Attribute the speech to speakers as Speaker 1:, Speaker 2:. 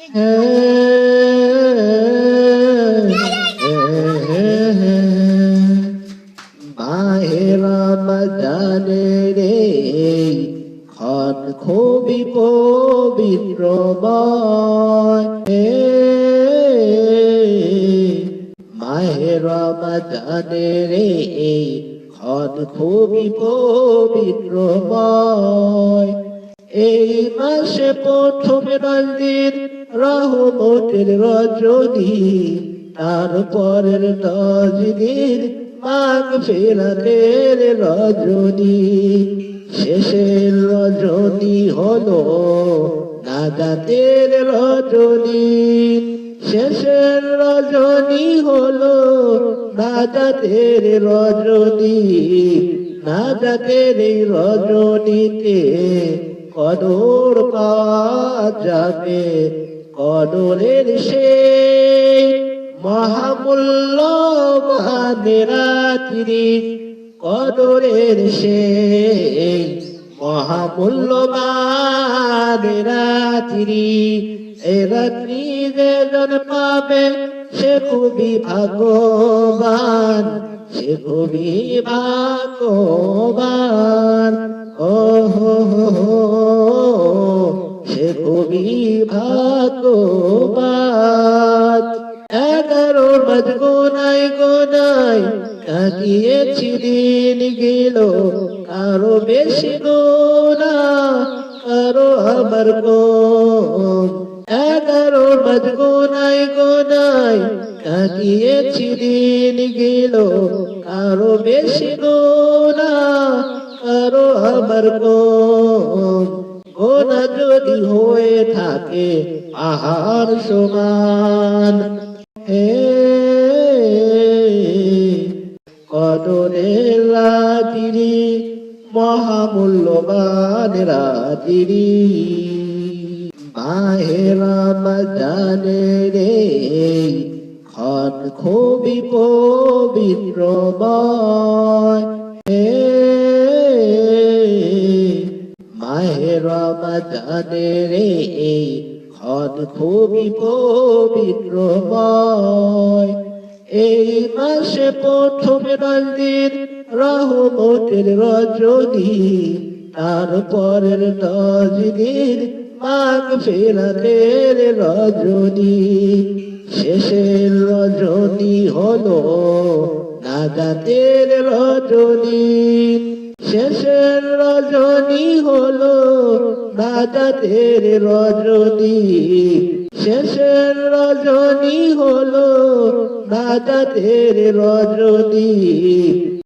Speaker 1: মাহে রমজানের এই ক্ষণ খুবই পবিত্রময়। মাহে রমজানের এই ক্ষণ খুবই পবিত্রময়। এই মাসে প্রথম দিন রহমতের রজনী, তারপরের 10 দিন মাগফিরাতের রজনী। শেষের রজনী হলো নাজাতের রজনী। শেষের রজনী হলো নাজাতের রজনী। নাজাতের এই রজনীতে কদর পাওয়া যাবে, কদরের সেই মহামূল্যবান রাত্রি। কদরের সেই মহামূল্যবান রাত্রি। এই রাত্রি যেজন পাবে সে খুবই ভাগ্যবান, সে খুবই ভাগ্যবান। ও হো হো হো, সে খুবই ভাগ্যবান। 11 মাস গোনায় গোনায় কাটিয়েছি দিন গেল, কারো বেশি গোনা কারো আমার কম। 11 মাস গোনায় গোনায় কাটিয়েছি দিন গেল, কারো বেশি গোনা কারো আমার কম। গোনা যদি হয়ে থাকে পাহাড় সমান, কদরের রাত্রি মহামূল্যবান রাত্রি। মাহে রমজানের এই ক্ষণ খুবই পবিত্রময়। মাহে রমজানের এই ক্ষণ খুবই পবিত্রময়। এই মাসে প্রথম দিন রহমতের রজনী, তারপরের 10 দিন মাগফিরাতের রজনী। শেষের রজনী হলো নাজাতের রজনী। শেষের রজনী হলো নাজাতের রজনী। শেষের রজনী হলো নাজাতের রজনী।